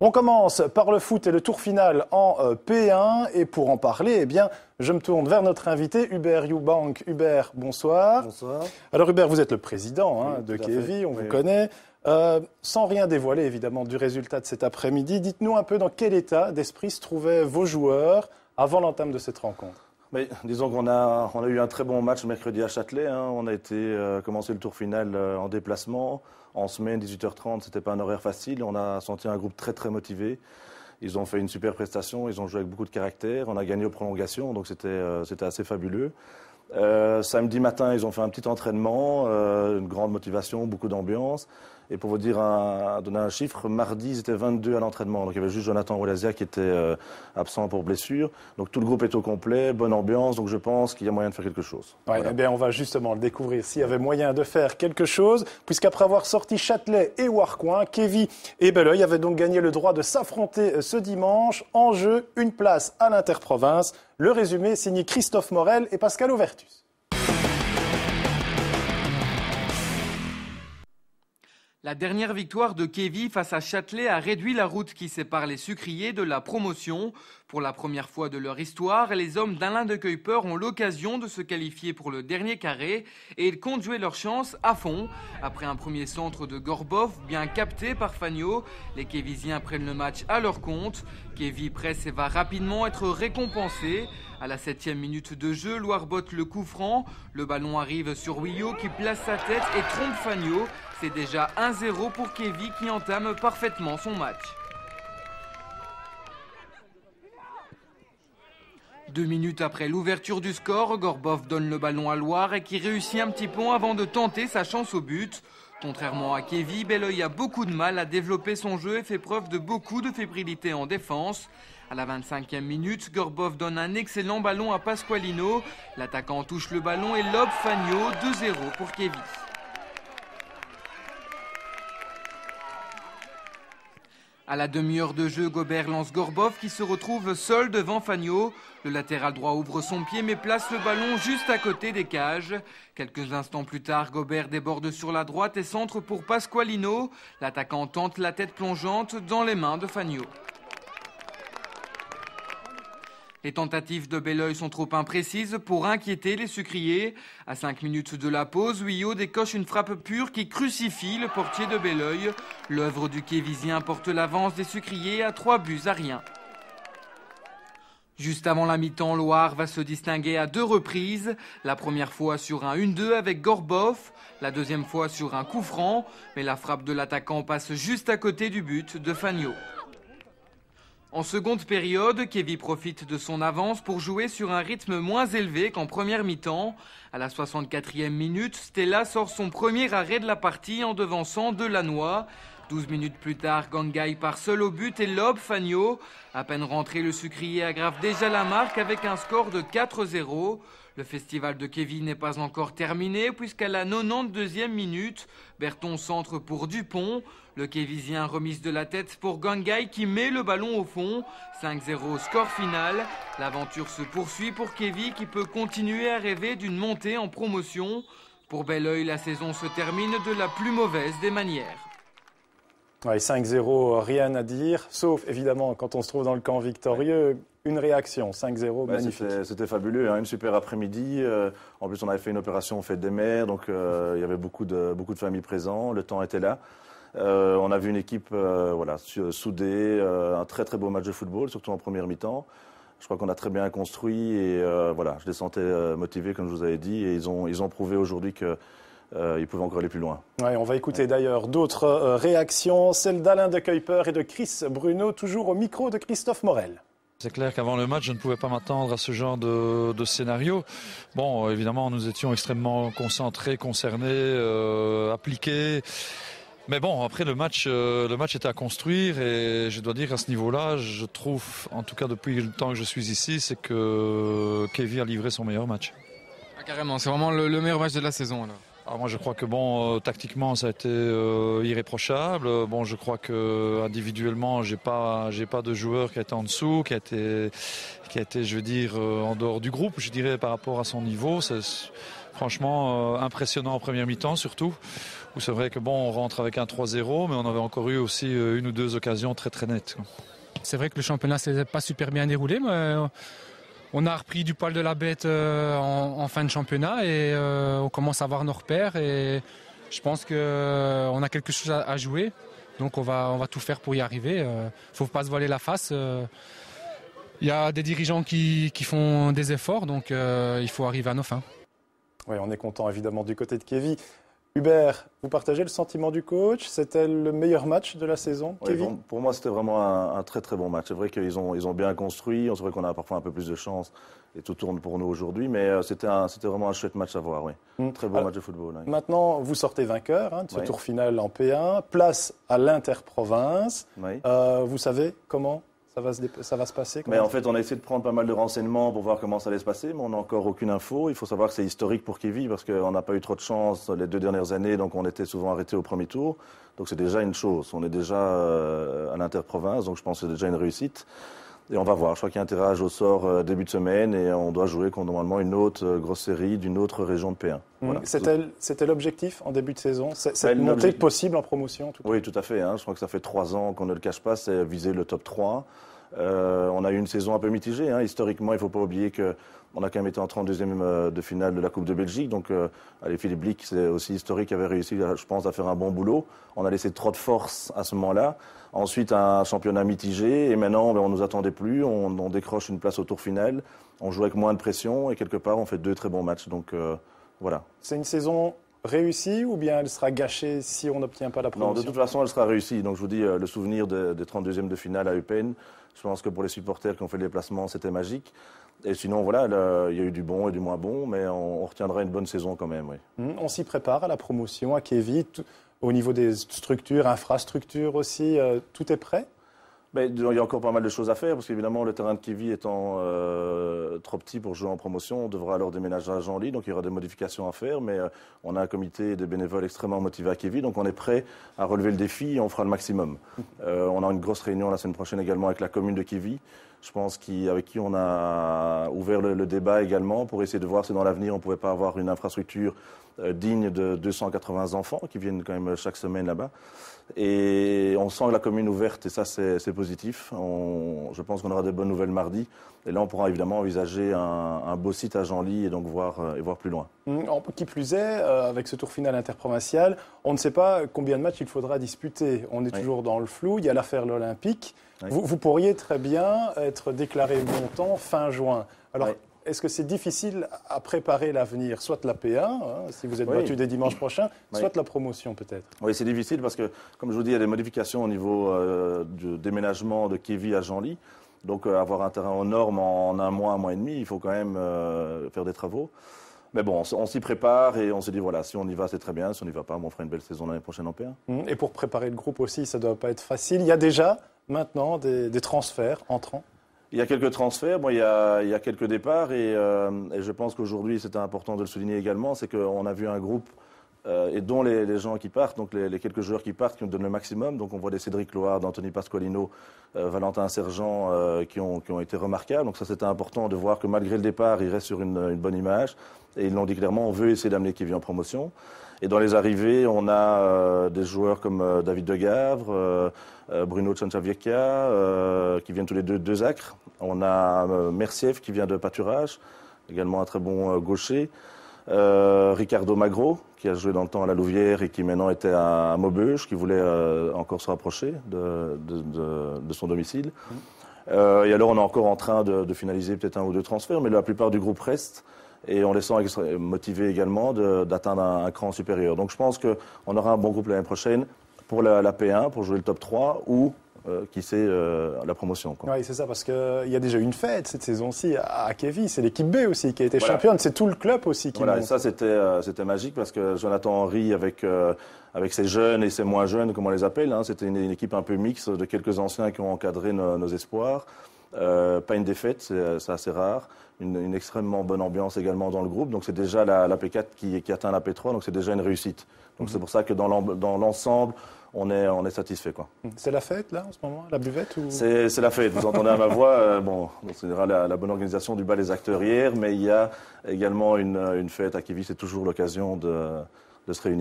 On commence par le foot et le tour final en P1. Et pour en parler, eh bien, je me tourne vers notre invité, Hubert Eubank. Hubert, bonsoir. Bonsoir. Alors Hubert, vous êtes le président de Kévy, on vous connaît. Sans rien dévoiler évidemment du résultat de cet après-midi, dites-nous un peu dans quel état d'esprit se trouvaient vos joueurs avant l'entame de cette rencontre. Mais, disons qu'on a eu un très bon match mercredi à Châtelet. On a commencé le tour final en déplacement. En semaine, 18h30, c'était pas un horaire facile. On a senti un groupe très très motivé. Ils ont fait une super prestation, ils ont joué avec beaucoup de caractère. On a gagné aux prolongations, donc c'était assez fabuleux. Samedi matin, ils ont fait un petit entraînement, une grande motivation, beaucoup d'ambiance. Et pour vous donner un chiffre, mardi, ils étaient 22 à l'entraînement. Donc il y avait juste Jonathan Rolazia qui était absent pour blessure. Donc tout le groupe est au complet, bonne ambiance. Donc je pense qu'il y a moyen de faire quelque chose. Ouais, voilà. Eh bien, on va justement le découvrir s'il y avait moyen de faire quelque chose. Puisqu'après avoir sorti Châtelet et Warcoing, Kévy et Belleuil avaient donc gagné le droit de s'affronter ce dimanche. En jeu, une place à l'Interprovince. Le résumé signé Christophe Morel et Pascal Auvertus. La dernière victoire de Kévy face à Châtelet a réduit la route qui sépare les sucriers de la promotion. Pour la première fois de leur histoire, les hommes d'Alain de Kuyper ont l'occasion de se qualifier pour le dernier carré et ils comptent jouer leur chance à fond. Après un premier centre de Gorbov bien capté par Fagno, les Kévysiens prennent le match à leur compte. Kévy presse et va rapidement être récompensé. À la 7e minute de jeu, Loire botte le coup franc. Le ballon arrive sur Wio qui place sa tête et trompe Fagno. C'est déjà 1-0 pour Kévy qui entame parfaitement son match. 2 minutes après l'ouverture du score, Gorbov donne le ballon à Loire et qui réussit un petit pont avant de tenter sa chance au but. Contrairement à Kévy, Belleuil a beaucoup de mal à développer son jeu et fait preuve de beaucoup de fébrilité en défense. À la 25e minute, Gorbov donne un excellent ballon à Pasqualino. L'attaquant touche le ballon et lobe Fagno, 2-0 pour Kévy. À la demi-heure de jeu, Gobert lance Gorbov qui se retrouve seul devant Fagno. Le latéral droit ouvre son pied mais place le ballon juste à côté des cages. Quelques instants plus tard, Gobert déborde sur la droite et centre pour Pasqualino. L'attaquant tente la tête plongeante dans les mains de Fagno. Les tentatives de Belleuil sont trop imprécises pour inquiéter les sucriers. À 5 minutes de la pause, Wio décoche une frappe pure qui crucifie le portier de Belleuil. L'œuvre du Kévysien porte l'avance des sucriers à 3-1. Juste avant la mi-temps, Loire va se distinguer à 2 reprises. La première fois sur un 1-2 avec Gorbov, la deuxième fois sur un coup franc. Mais la frappe de l'attaquant passe juste à côté du but de Fagno. En seconde période, Kévy profite de son avance pour jouer sur un rythme moins élevé qu'en première mi-temps. À la 64e minute, Stella sort son premier arrêt de la partie en devançant Delannoy. 12 minutes plus tard, Gangai part seul au but et lobe Fagno. À peine rentré, le sucrier aggrave déjà la marque avec un score de 4-0. Le festival de Kévy n'est pas encore terminé puisqu'à la 92e minute, Berton centre pour Dupont. Le Kévysien remise de la tête pour Gangai qui met le ballon au fond. 5-0 score final. L'aventure se poursuit pour Kévy qui peut continuer à rêver d'une montée en promotion. Pour Belleuil, la saison se termine de la plus mauvaise des manières. Ouais, 5-0, rien à dire, sauf évidemment quand on se trouve dans le camp victorieux, une réaction, 5-0, magnifique. C'était fabuleux, une super après-midi. En plus, on avait fait une opération fête des mères, donc il y avait beaucoup de familles présentes, le temps était là. On a vu une équipe soudée, un très très beau match de football, surtout en première mi-temps. Je crois qu'on a très bien construit et je les sentais motivés, comme je vous avais dit, et ils ont prouvé aujourd'hui que ils pouvaient encore aller plus loin. Ouais, on va écouter d'ailleurs d'autres réactions, celle d'Alain de Kuyper et de Chris Bruno, toujours au micro de Christophe Morel. C'est clair qu'avant le match, je ne pouvais pas m'attendre à ce genre de scénario. Bon, évidemment, nous étions extrêmement concentrés, concernés, appliqués. Mais bon, après le match était à construire et je dois dire à ce niveau-là, je trouve, en tout cas depuis le temps que je suis ici, c'est que Kévy a livré son meilleur match. Ah, carrément, c'est vraiment le meilleur match de la saison alors. Alors moi je crois que tactiquement ça a été irréprochable. Bon, je crois que individuellement j'ai pas de joueur qui a été en dessous, qui a été je veux dire en dehors du groupe, je dirais par rapport à son niveau. C'est franchement impressionnant en première mi-temps surtout où c'est vrai que bon, on rentre avec un 3-0, mais on avait encore eu aussi une ou deux occasions très très nettes. C'est vrai que le championnat s'est pas super bien déroulé, mais on a repris du poil de la bête en fin de championnat et on commence à voir nos repères et je pense qu'on a quelque chose à jouer. Donc on va tout faire pour y arriver. Il ne faut pas se voiler la face. Il y a des dirigeants qui font des efforts, donc il faut arriver à nos fins. Oui, on est content évidemment du côté de Kevin. Hubert, vous partagez le sentiment du coach? C'était le meilleur match de la saison, Oui, Kevin? pour moi, c'était vraiment un très très bon match. C'est vrai qu'ils ont bien construit. C'est vrai qu'on a parfois un peu plus de chance et tout tourne pour nous aujourd'hui. Mais c'était vraiment un chouette match à voir. Oui. Très beau match de football. Oui. Maintenant, vous sortez vainqueur de ce Oui. tour final en P1. Place à l'Interprovince. Oui. Vous savez comment ça va se passer? Mais en fait, on a essayé de prendre pas mal de renseignements pour voir comment ça allait se passer, mais on n'a encore aucune info. Il faut savoir que c'est historique pour Kevin parce qu'on n'a pas eu trop de chance les 2 dernières années, donc on était souvent arrêté au premier tour. Donc c'est déjà une chose. On est déjà à l'Interprovince, donc je pense que c'est déjà une réussite. Et on va voir. Je crois qu'il y a un tirage au sort début de semaine et on doit jouer contre normalement une autre grosse série d'une autre région de P1. Voilà. C'était l'objectif en début de saison? Cette montée possible en promotion? Oui, tout à fait. Je crois que ça fait 3 ans qu'on ne le cache pas, c'est viser le top 3. On a eu une saison un peu mitigée. Historiquement, il ne faut pas oublier qu'on a quand même été en 32e de finale de la Coupe de Belgique. Donc, Philippe Blick, c'est aussi historique, avait réussi, je pense, à faire un bon boulot. On a laissé trop de force à ce moment-là. Ensuite, un championnat mitigé. Et maintenant, on ne nous attendait plus. On décroche une place au tour final. On joue avec moins de pression. Et quelque part, on fait 2 très bons matchs. Donc, voilà. C'est une saison réussie ou bien elle sera gâchée si on n'obtient pas la promotion? Non, de toute façon, elle sera réussie. Donc, je vous dis, le souvenir des 32e de finale à Eupen, je pense que pour les supporters qui ont fait le déplacement, c'était magique. Et sinon, voilà, il y a eu du bon et du moins bon, mais on retiendra une bonne saison quand même, oui. On s'y prépare à la promotion, à Kevin, au niveau des structures, infrastructures aussi, tout est prêt? Mais il y a encore pas mal de choses à faire, parce qu'évidemment, le terrain de Kevin étant trop petit pour jouer en promotion, on devra alors déménager à Genlis, donc il y aura des modifications à faire, mais on a un comité et des bénévoles extrêmement motivés à Kevin, donc on est prêt à relever le défi et on fera le maximum. On a une grosse réunion la semaine prochaine également avec la commune de Kevin, je pense avec qui on a ouvert le débat également pour essayer de voir si dans l'avenir on ne pouvait pas avoir une infrastructure digne de 280 enfants qui viennent quand même chaque semaine là-bas. Et on sent la commune ouverte et ça c'est positif. Je pense qu'on aura des bonnes nouvelles mardi. Et là on pourra évidemment envisager un beau site à Genlis et donc voir plus loin. Qui plus est, avec ce tour final interprovincial, on ne sait pas combien de matchs il faudra disputer. On est toujours dans le flou, il y a l'affaire l'Olympique. Oui. Vous pourriez très bien être déclaré montant fin juin. Alors, est-ce que c'est difficile à préparer l'avenir? Soit la P1, si vous êtes battu dès dimanche prochain, soit la promotion peut-être. Oui, c'est difficile parce que, comme je vous dis, il y a des modifications au niveau du déménagement de Kevin à Genlis. Donc, avoir un terrain aux normes en un mois et demi, il faut quand même faire des travaux. Mais bon, on s'y prépare et on se dit, voilà, si on y va, c'est très bien. Si on n'y va pas, on fera une belle saison l'année prochaine en P1. Et pour préparer le groupe aussi, ça ne doit pas être facile. Il y a déjà, maintenant, des transferts entrants? Il y a quelques transferts, il y a quelques départs et je pense qu'aujourd'hui, c'était important de le souligner également, c'est qu'on a vu un groupe et dont les gens qui partent, donc les quelques joueurs qui partent, qui nous donnent le maximum. Donc on voit des Cédric Loard, Anthony Pasqualino, Valentin Sergent qui ont été remarquables. Donc ça, c'était important de voir que malgré le départ, ils restent sur une bonne image. Et ils l'ont dit clairement, on veut essayer d'amener Kevin en promotion. Et dans les arrivées, on a des joueurs comme David De Gavre, Bruno Tchanchavieka, qui viennent tous les deux acres. On a Merciev qui vient de Pâturage, également un très bon gaucher. Ricardo Magro, qui a joué dans le temps à la Louvière et qui maintenant était à Maubeuge, qui voulait encore se rapprocher de son domicile. Et alors on est encore en train de finaliser peut-être 1 ou 2 transferts, mais la plupart du groupe reste. Et on les sent motivés également d'atteindre un cran supérieur. Donc je pense qu'on aura un bon groupe l'année prochaine pour la P1, pour jouer le top 3 ou, qui sait, la promotion. Oui, c'est ça, parce qu'il y a déjà une fête cette saison-ci à Kevin. C'est l'équipe B aussi qui a été championne. C'est tout le club aussi qui monte. Et ça, c'était magique parce que Jonathan Henry, avec ses jeunes et ses moins jeunes, comme on les appelle, c'était une équipe un peu mixte de quelques anciens qui ont encadré nos espoirs. Pas une défaite, c'est assez rare. Une extrêmement bonne ambiance également dans le groupe. Donc c'est déjà la P4 qui atteint la P3, donc c'est déjà une réussite. Donc c'est pour ça que dans l'ensemble, on est satisfait, quoi. C'est la fête là en ce moment, la buvette ou... C'est la fête. Vous entendez à ma voix. C'est la bonne organisation du bal des acteurs hier, mais il y a également une fête à Kevin. C'est toujours l'occasion de se réunir.